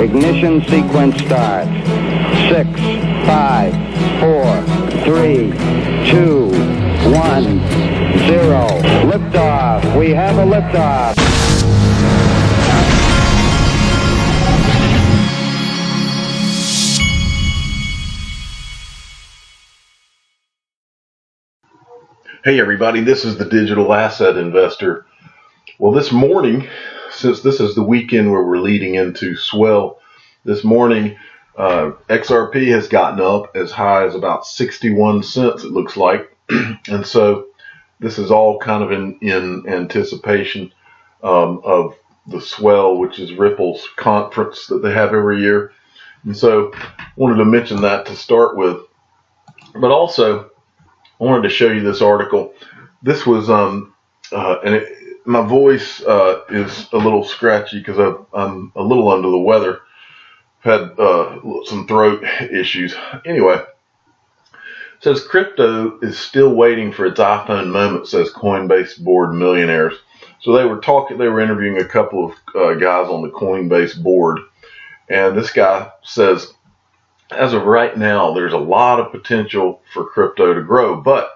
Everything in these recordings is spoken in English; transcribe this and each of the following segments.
Ignition sequence starts. 6, 5, 4, 3, 2, 1, 0. Liftoff. We have a liftoff. Hey everybody, this is the Digital Asset Investor. Well, this morning, since this is the weekend where we're leading into swell, this morning XRP has gotten up as high as about 61 cents, it looks like. And so this is all kind of in anticipation of the swell, which is Ripple's conference that they have every year. And so I wanted to mention that to start with. But also, I wanted to show you this article. This was, my voice is a little scratchy because I'm a little under the weather. I've had some throat issues. Anyway, it says crypto is still waiting for its iPhone moment, says Coinbase board millionaires. So they were interviewing a couple of guys on the Coinbase board. And this guy says, as of right now, there's a lot of potential for crypto to grow, but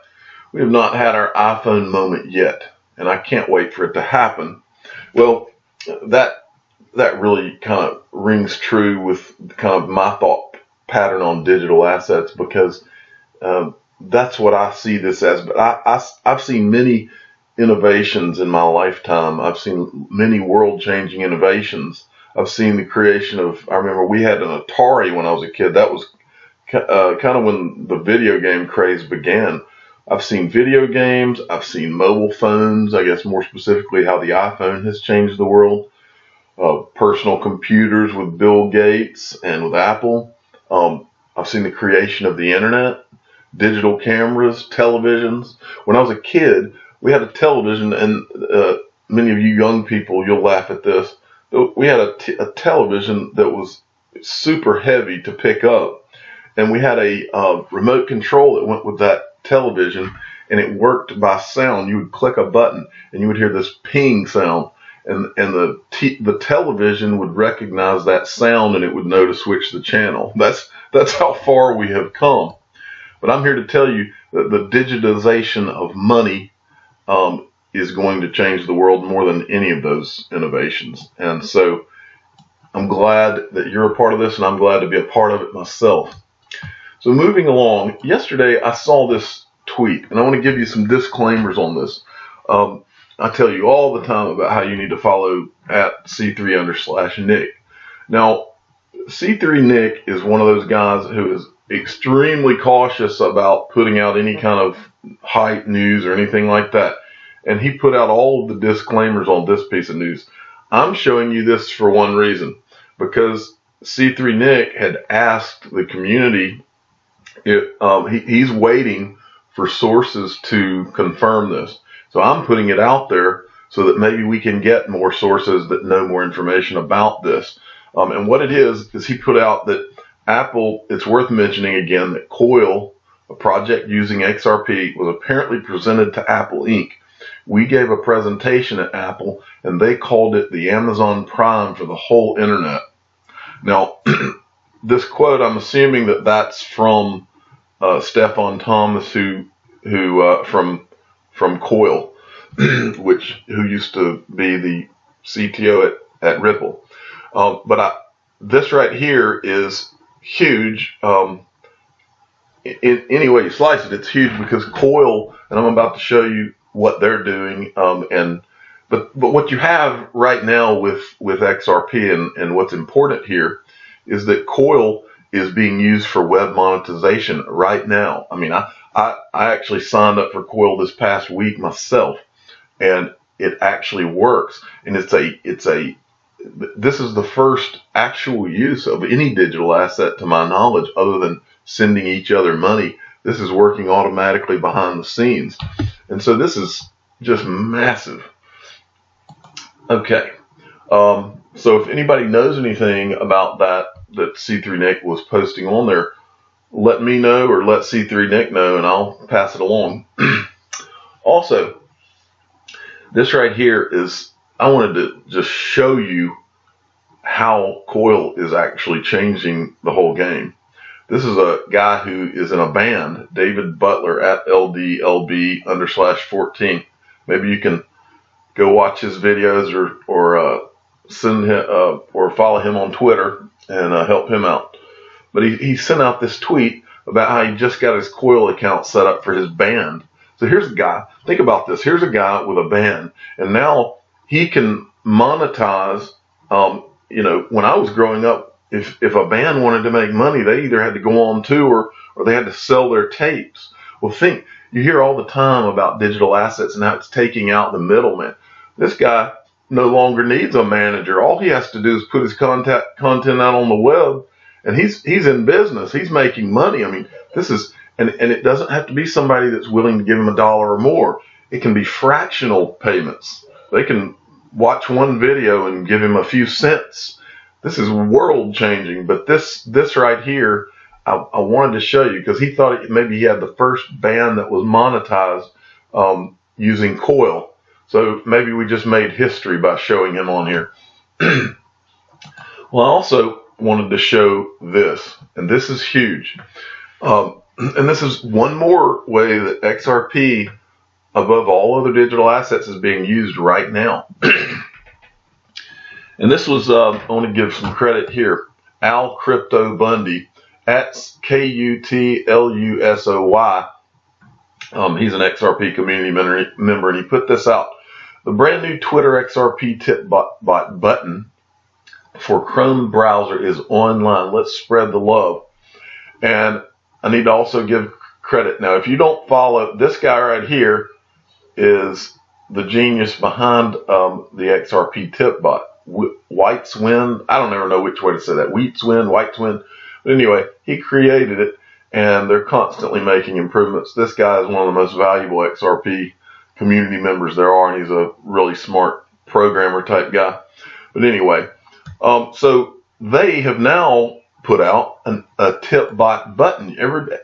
we have not had our iPhone moment yet, and I can't wait for it to happen. Well, that really kind of rings true with kind of my thought pattern on digital assets, because that's what I see this as. But I've seen many innovations in my lifetime. I've seen many world-changing innovations. I've seen the creation of, I remember we had an Atari when I was a kid. That was kind of when the video game craze began. I've seen video games. I've seen mobile phones, I guess more specifically how the iPhone has changed the world. Personal computers with Bill Gates and with Apple. I've seen the creation of the internet, digital cameras, televisions. When I was a kid, we had a television, and many of you young people, you'll laugh at this. We had a television that was super heavy to pick up, and we had a remote control that went with that television, and it worked by sound. You would click a button, and you would hear this ping sound, and the television would recognize that sound, and it would know to switch the channel. That's how far we have come. But I'm here to tell you that the digitization of money is going to change the world more than any of those innovations. And so I'm glad that you're a part of this, and I'm glad to be a part of it myself. So moving along, yesterday I saw this tweet, and I want to give you some disclaimers on this. I tell you all the time about how you need to follow at C3_Nick. Now, C3Nick is one of those guys who is extremely cautious about putting out any kind of hype news or anything like that. And he put out all of the disclaimers on this piece of news. I'm showing you this for one reason, because C3Nick had asked the community, he's waiting for sources to confirm this. So I'm putting it out there so that maybe we can get more sources that know more information about this. And what it is he put out that Apple, it's worth mentioning again that Coil, a project using XRP, was apparently presented to Apple Inc. We gave a presentation at Apple, and they called it the Amazon Prime for the whole internet. Now, this quote, I'm assuming that that's from Stefan Thomas, who from Coil, who used to be the CTO at Ripple. This right here is huge. In any way you slice it, it's huge, because Coil, and I'm about to show you what they're doing, but what you have right now with XRP, and what's important here is that Coil is being used for web monetization right now. I mean, I actually signed up for Coil this past week myself, and it actually works. And this is the first actual use of any digital asset, to my knowledge, other than sending each other money. This is working automatically behind the scenes. And so this is just massive. Okay. So if anybody knows anything about that C3Nick was posting on there, let me know, or let C3Nick know, and I'll pass it along. Also, this right here is, I wanted to just show you how coil is actually changing the whole game. This is a guy who is in a band, David Butler at LDLB_14. Maybe you can go watch his videos or send him or follow him on Twitter and help him out. But he sent out this tweet about how he just got his coil account set up for his band. So here's a guy. Think about this. Here's a guy with a band, and now he can monetize. When I was growing up, if a band wanted to make money, they either had to go on tour or they had to sell their tapes. Well, you hear all the time about digital assets and how it's taking out the middleman. This guy no longer needs a manager. All he has to do is put his content out on the web, and he's in business. He's making money. I mean, this is, and it doesn't have to be somebody that's willing to give him $1 or more. It can be fractional payments. They can watch one video and give him a few cents. This is world changing. But this right here, I wanted to show you because he thought maybe he had the first band that was monetized using coil. So maybe we just made history by showing him on here. Well, I also wanted to show this, and this is huge. And this is one more way that XRP, above all other digital assets, is being used right now. And this was, I want to give some credit here, Al Crypto Bundy, at KUTLUSOY. He's an XRP community member, and he put this out. The brand new Twitter XRP tip bot button for Chrome browser is online. Let's spread the love. And I need to also give credit. Now, if you don't follow, this guy right here is the genius behind the XRP tip bot. White's Wind. I don't ever know which way to say that. White's Wind. But anyway, he created it, and they're constantly making improvements. This guy is one of the most valuable XRP community members there are, and he's a really smart programmer type guy. But anyway, so they have now put out a tip bot button.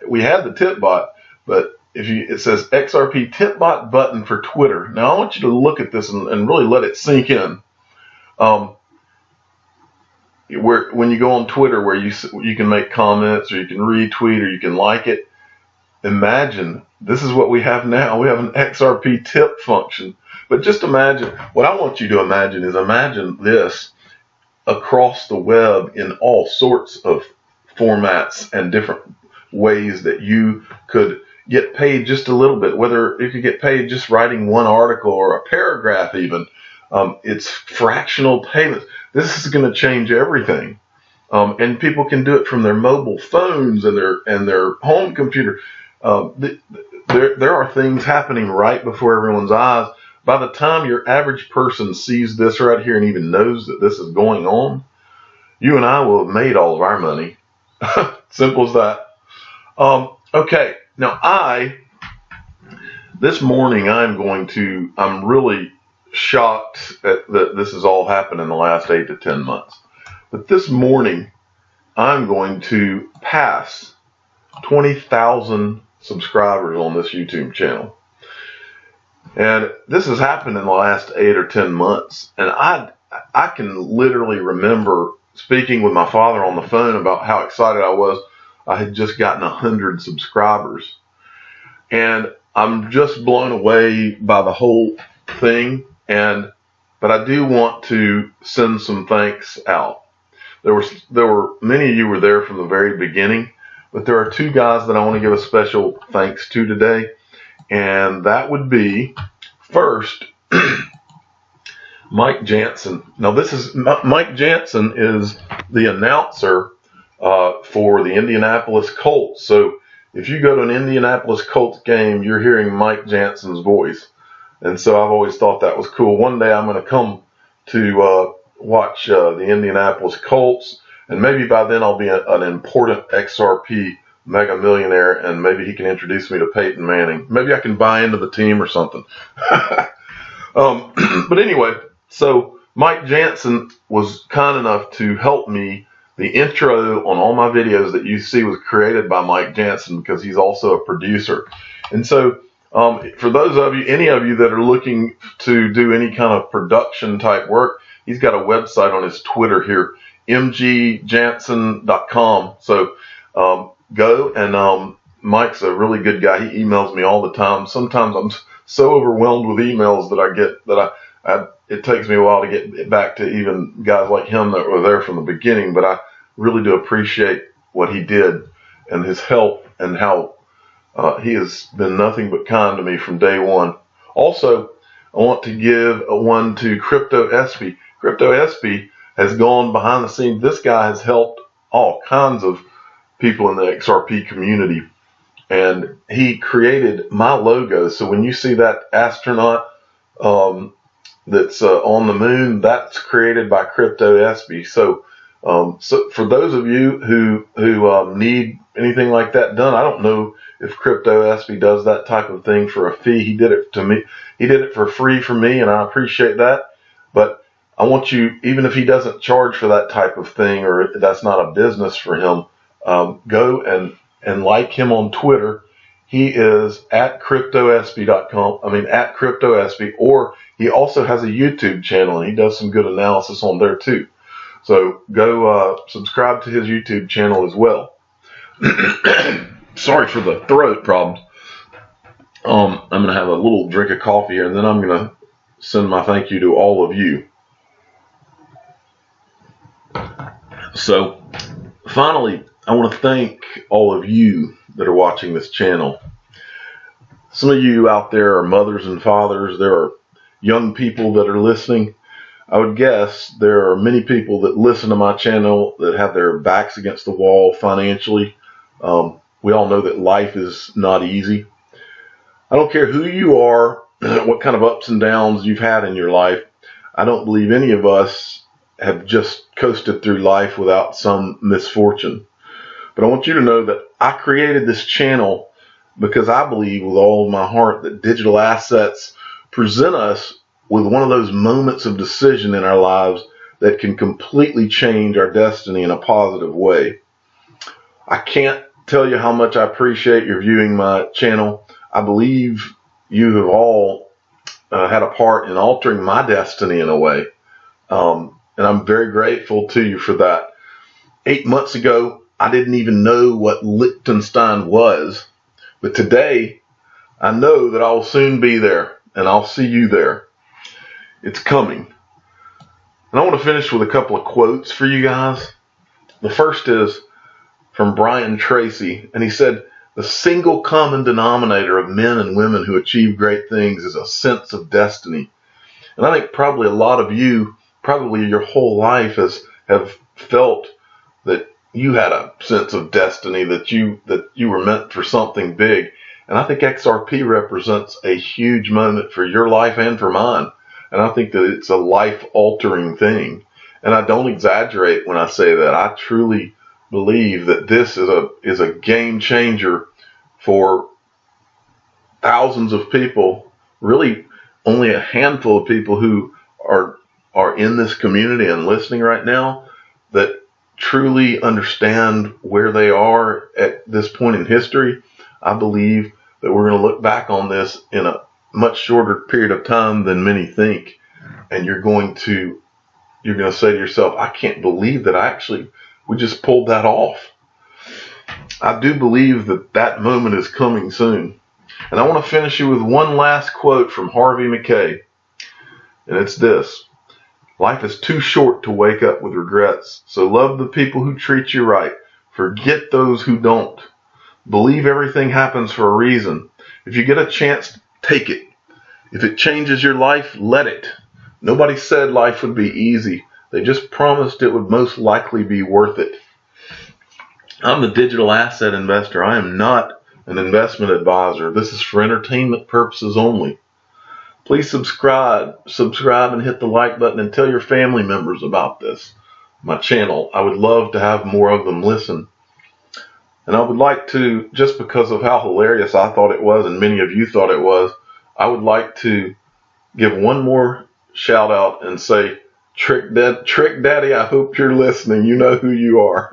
We had the tip bot, but it says XRP tip bot button for Twitter. Now I want you to look at this and really let it sink in. When you go on Twitter, where you can make comments, or you can retweet, or you can like it. Imagine this is what we have now. We have an XRP tip function. But just imagine, what I want you to imagine is imagine this across the web in all sorts of formats and different ways that you could get paid just a little bit, whether you could get paid just writing one article or a paragraph even. It's fractional payments. This is going to change everything. And people can do it from their mobile phones and their home computer. There are things happening right before everyone's eyes. By the time your average person sees this right here and even knows that this is going on, you and I will have made all of our money. Simple as that. Okay, now this morning I'm really shocked that this has all happened in the last 8 to 10 months. But this morning, I'm going to pass 20,000 subscribers on this YouTube channel. And this has happened in the last 8 or 10 months. And I can literally remember speaking with my father on the phone about how excited I was. I had just gotten 100 subscribers. And I'm just blown away by the whole thing. But I do want to send some thanks out. There were many of you were there from the very beginning, but there are 2 guys that I want to give a special thanks to today, and that would be first Mike Jansen. Now Mike Jansen is the announcer for the Indianapolis Colts. So if you go to an Indianapolis Colts game, you're hearing Mike Jansen's voice. And so I've always thought that was cool. One day I'm going to come to watch the Indianapolis Colts, and maybe by then I'll be an important XRP mega millionaire, and maybe he can introduce me to Peyton Manning. Maybe I can buy into the team or something. But anyway, so Mike Jansen was kind enough to help me. The intro on all my videos that you see was created by Mike Jansen because he's also a producer. And so For those of you, any of you that are looking to do any kind of production type work, he's got a website on his Twitter here, mgjansen.com. So go, and Mike's a really good guy. He emails me all the time. Sometimes I'm so overwhelmed with emails that I get that it takes me a while to get back to even guys like him that were there from the beginning. But I really do appreciate what he did and his help, and how he has been nothing but kind to me from day one. Also, I want to give one to Crypto SB. Crypto SB has gone behind the scenes. This guy has helped all kinds of people in the XRP community, and he created my logo. So when you see that astronaut that's on the moon, that's created by Crypto SB. So for those of you who need anything like that done, I don't know if Crypto SB does that type of thing for a fee. He did it to me. He did it for free for me, and I appreciate that. But I want you, even if he doesn't charge for that type of thing, or if that's not a business for him, go and like him on Twitter. He is at CryptoSB.com. At CryptoSB, or he also has a YouTube channel, and he does some good analysis on there too. So go subscribe to his YouTube channel as well. Sorry for the throat problems. I'm going to have a little drink of coffee here, and then I'm going to send my thank you to all of you. So finally, I want to thank all of you that are watching this channel. Some of you out there are mothers and fathers. There are young people that are listening. I would guess there are many people that listen to my channel that have their backs against the wall financially. We all know that life is not easy. I don't care who you are, what kind of ups and downs you've had in your life. I don't believe any of us have just coasted through life without some misfortune. But I want you to know that I created this channel because I believe with all of my heart that digital assets present us with one of those moments of decision in our lives that can completely change our destiny in a positive way. I can't tell you how much I appreciate your viewing my channel. I believe you have all had a part in altering my destiny in a way. And I'm very grateful to you for that. 8 months ago, I didn't even know what Liechtenstein was. But today, I know that I'll soon be there, and I'll see you there. It's coming. And I want to finish with a couple of quotes for you guys. The first is from Brian Tracy, and he said, "The single common denominator of men and women who achieve great things is a sense of destiny." And I think probably a lot of you, probably your whole life, have felt that you had a sense of destiny, that you were meant for something big. And I think XRP represents a huge moment for your life and for mine. And I think that it's a life-altering thing. And I don't exaggerate when I say that. I truly believe that this is a game changer for thousands of people, really only a handful of people who are in this community and listening right now, that truly understand where they are at this point in history. I believe that we're going to look back on this in a much shorter period of time than many think, and you're going to say to yourself, I can't believe that we just pulled that off. I do believe that moment is coming soon. And I want to finish you with one last quote from Harvey Mackay, and it's this: "Life is too short to wake up with regrets, so love the people who treat you right. Forget those who don't. Believe everything happens for a reason. If you get a chance, take it. If it changes your life, let it. Nobody said life would be easy. They just promised it would most likely be worth it." I'm the digital asset investor. I am not an investment advisor. This is for entertainment purposes only. Please subscribe and hit the like button, and tell your family members about my channel. I would love to have more of them listen. And I would like to, just because of how hilarious I thought it was, and many of you thought it was, I would like to give one more shout out and say, Trick Daddy, I hope you're listening. You know who you are.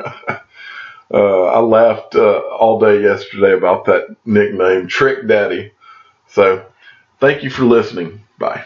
I laughed all day yesterday about that nickname, Trick Daddy. So thank you for listening. Bye.